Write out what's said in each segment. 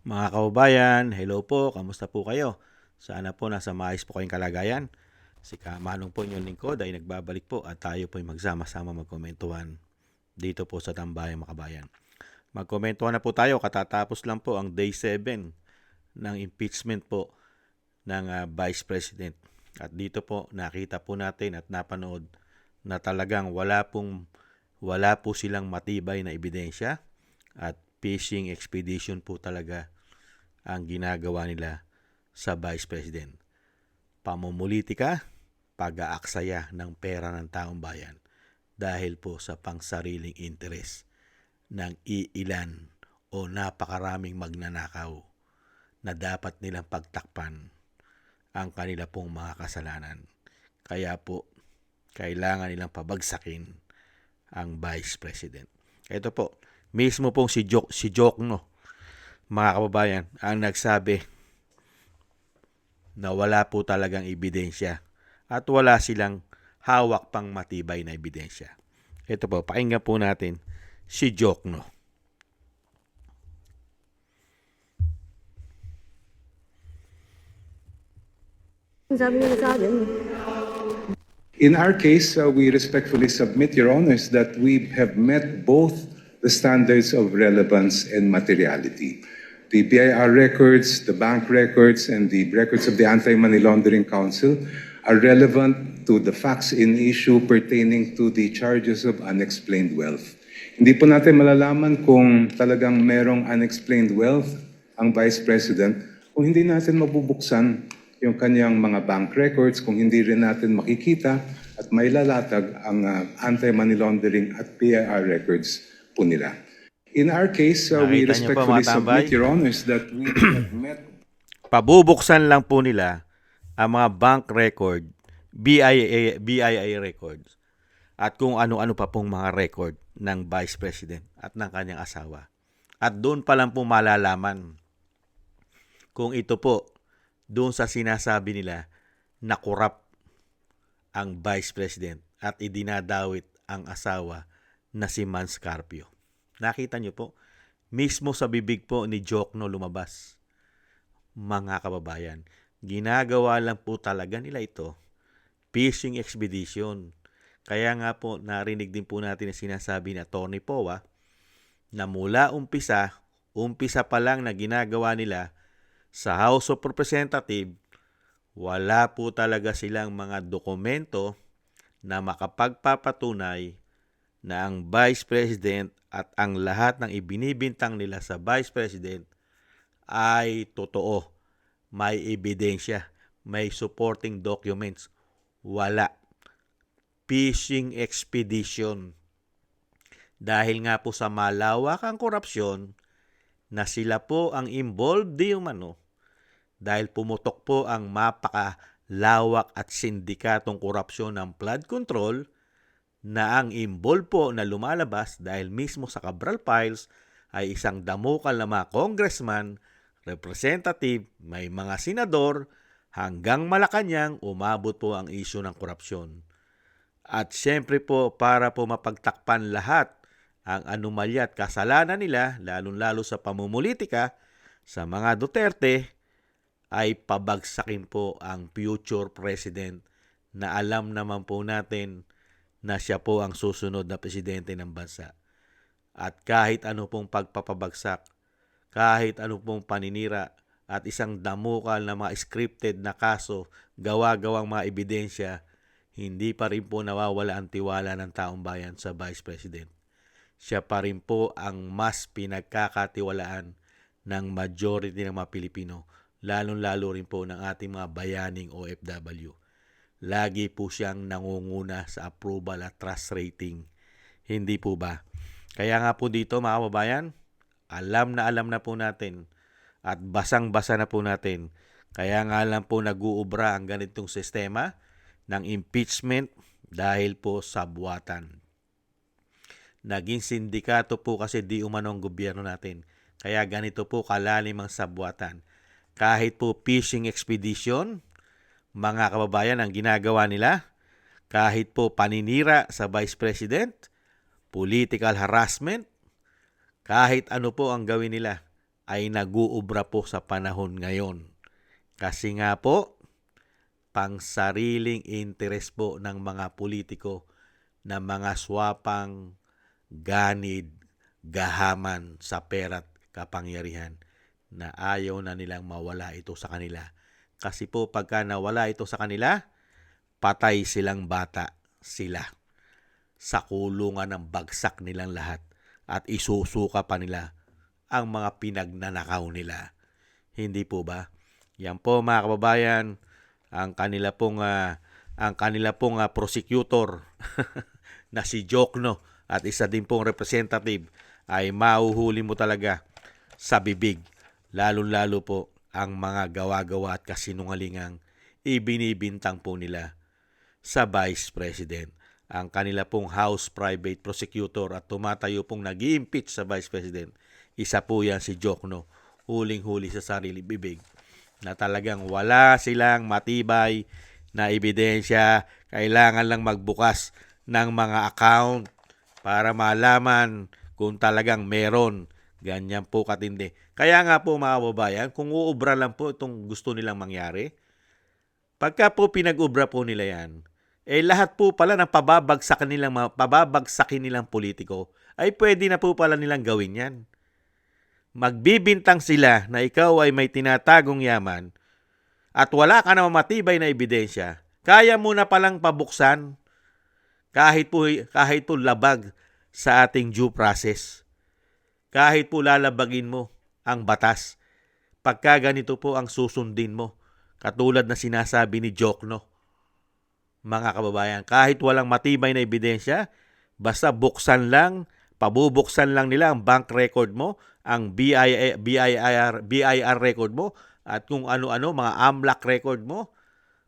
Mga kababayan, hello po, kamusta po kayo? Sana po nasa maayos po kayong kalagayan. Si Kamanong po inyong lingkod ay nagbabalik po at tayo po ay magsama-sama magkomentuhan dito po sa Tambayang Makabayan. Magkomentuhan na po tayo, katatapos lang po ang day 7 ng impeachment po ng Vice President. At dito po nakita po natin at napanood na talagang wala po silang matibay na ebidensya at fishing expedition po talaga ang ginagawa nila sa Vice President. Pamumulitika, pag-aaksaya ng pera ng taong bayan dahil po sa pangsariling interes ng iilan o napakaraming magnanakaw na dapat nilang pagtakpan ang kanila pong mga kasalanan. Kaya po, kailangan nilang pabagsakin ang Vice President. Ito po, mismo pong si Jokno, mga kababayan, ang nagsabi na wala po talagang ebidensya at wala silang hawak pang matibay na ebidensya. Ito po, pakinggan po natin si Jokno. In our case, we respectfully submit, Your Honors, that we have met both the standards of relevance and materiality. The BIR records, the bank records, and the records of the Anti-Money Laundering Council are relevant to the facts in issue pertaining to the charges of unexplained wealth. Hindi po natin malalaman kung talagang merong unexplained wealth ang Vice President kung hindi natin mabubuksan yung kanyang mga bank records, kung hindi rin natin makikita at mailalatag ang anti-money laundering at PIR records po nila. In our case, we respectfully submit, Your Honors, that we have met. Pabubuksan lang po nila ang mga bank record, BIA records, at kung ano-ano pa pong mga record ng Vice President at ng kanyang asawa. At doon pa lang po malalaman kung ito po doon sa sinasabi nila na corrupt ang Vice President at idinadawit ang asawa na si Mans Carpio. Nakita niyo po, mismo sa bibig po ni Jokno lumabas. Mga kababayan, ginagawa lang po talaga nila ito, fishing expedition. Kaya nga po narinig din po natin na sinasabi ni Atty. Poa na mula umpisa pa lang na ginagawa nila sa House of Representatives, wala po talaga silang mga dokumento na makapagpapatunay na ang Vice President at ang lahat ng ibinibintang nila sa Vice President ay totoo. May ebidensya, may supporting documents. Wala. Fishing expedition. Dahil nga po sa malawakang korupsyon na sila po ang involved di umano dahil pumutok po ang mapakalawak at sindikatong korupsyon ng flood control na ang involved po na lumalabas dahil mismo sa Cabral Files ay isang damukal na mga congressman, representative, may mga senador, hanggang Malacanang umabot po ang isyu ng korupsyon. At syempre po para po mapagtakpan lahat ang anomalya at kasalanan nila, lalong-lalo sa pamumulitika sa mga Duterte, ay pabagsakin po ang future president na alam naman po natin na siya po ang susunod na presidente ng bansa. At kahit ano pong pagpapabagsak, kahit ano pong paninira at isang damukal na mga scripted na kaso, gawa-gawang mga ebidensya, hindi pa rin po nawawala ang tiwala ng taong bayan sa Vice President. Siya pa rin po ang mas pinagkakatiwalaan ng majority ng mga Pilipino, lalong-lalo rin po ng ating mga bayaning OFW. Lagi po siyang nangunguna sa approval at trust rating. Hindi po ba? Kaya nga po dito mga kababayan, alam na po natin at basang-basa na po natin. Kaya nga lang po nag-uubra ang ganitong sistema ng impeachment dahil po sa buwatan. Naging sindikato po kasi di umano ang gobyerno natin. Kaya ganito po kalalim ang sabwatan. Kahit po fishing expedition, mga kababayan, ang ginagawa nila, kahit po paninira sa Vice President, political harassment, kahit ano po ang gawin nila, ay nag-uubra po sa panahon ngayon. Kasi nga po, pang sariling interes po ng mga politiko na mga swapang ganid, gahaman sa pera't kapangyarihan na ayaw na nilang mawala ito sa kanila. Kasi po pagka nawala ito sa kanila, patay silang bata sila. Sa kulungan ng bagsak nilang lahat at isusuka pa nila ang mga pinagnanakaw nila. Hindi po ba? Yan po mga kababayan, ang kanila pong prosecutor na si Jokno at isa din pong representative ay mahuhuli mo talaga sa bibig. Lalo-lalo po ang mga gawa-gawa at kasinungalingang ibinibintang po nila sa Vice President. Ang kanila pong House Private Prosecutor at tumatayo pong nag-i-impeach sa Vice President, isa po yan si Jokno, huling-huli sa sarili bibig, na talagang wala silang matibay na ebidensya, kailangan lang magbukas ng mga account para malaman kung talagang meron. Ganyan po katindi. Kaya nga po mga kababayan, kung uubra lang po itong gusto nilang mangyari, pagka po pinag-ubra po nila yan, lahat po pala ng pababagsakin nilang politiko ay pwede na po pala nilang gawin yan. Magbibintang sila na ikaw ay may tinatagong yaman at wala ka na matibay na ebidensya, kaya mo na palang pabuksan kahit po labag sa ating due process. Kahit po lalabagin mo ang batas, pagka ganito po ang susundin mo, katulad na sinasabi ni Jokno, mga kababayan, kahit walang matibay na ebidensya, basta pabubuksan lang nila ang bank record mo, ang BIR record mo, at kung ano-ano, mga AMLAC record mo,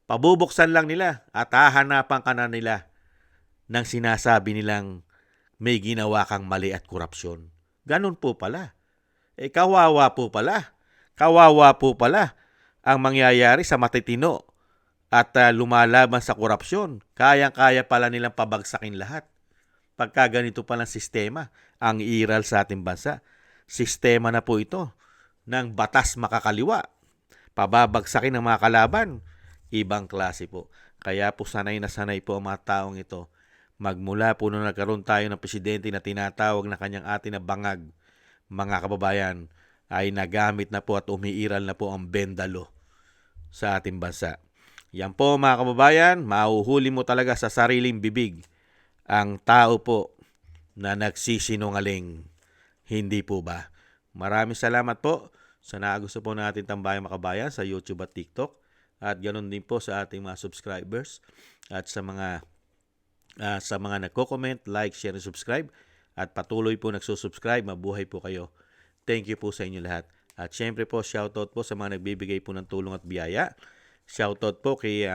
pabubuksan lang nila at hahanapan ka na nila ng sinasabi nilang may ginawa kang mali at korupsyon. Ganun po pala. Kawawa po pala. Kawawa po pala ang mangyayari sa matitino at lumalaban sa korupsyon. Kayang-kaya pala nilang pabagsakin lahat. Pagka ganito palang sistema, ang iral sa ating bansa, sistema na po ito ng batas makakaliwa. Pababagsakin ng mga kalaban, ibang klase po. Kaya po sanay na sanay po ang mga taong ito. Magmula po nung nagkaroon tayo ng presidente na tinatawag na kanyang atin na bangag, mga kababayan, ay nagamit na po at umiiral na po ang bendalo sa ating bansa. Yan po mga kababayan, mahuhuli mo talaga sa sariling bibig ang tao po na nagsisinungaling. Hindi po ba? Maraming salamat po sa nagusto po natin tambayang makabayan sa YouTube at TikTok. At ganoon din po sa ating mga subscribers at sa mga nagko-comment, like, share, and subscribe. At patuloy po nagsusubscribe. Mabuhay po kayo. Thank you po sa inyo lahat. At syempre po, shoutout po sa mga nagbibigay po ng tulong at biyaya. Shoutout po kay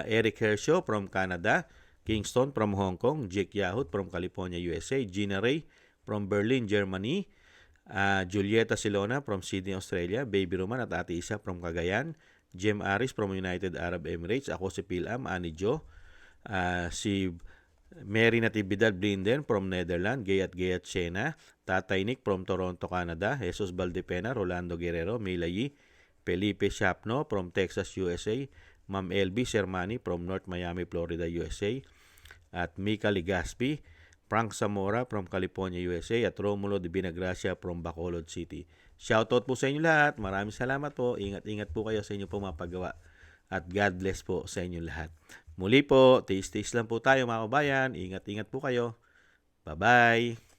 Eric Hershaw from Canada, Kingston from Hong Kong, Jake Yahut from California, USA, Gina Ray from Berlin, Germany, Julieta Silona from Sydney, Australia, Baby Roman at Ate Isa from Cagayan, Jem Aris from United Arab Emirates, ako si Pilam, Ani Jo, si Mary Natividad Blinden from Netherlands, Gayat Sena, Tatay Nick from Toronto, Canada, Jesus Valdepena, Rolando Guerrero, Milayi, Felipe Shapno from Texas, USA, Ma'am LB Sermani from North Miami, Florida, USA, at Mika Ligaspi, Frank Zamora from California, USA, at Romulo de Binagracia from Bacolod City. Shoutout po sa inyo lahat. Maraming salamat po. Ingat-ingat po kayo sa inyo po mga paggawa. At God bless po sa inyo lahat. Muli po, tiis-tiis lang po tayo mga kabayan. Ingat-ingat po kayo. Bye-bye.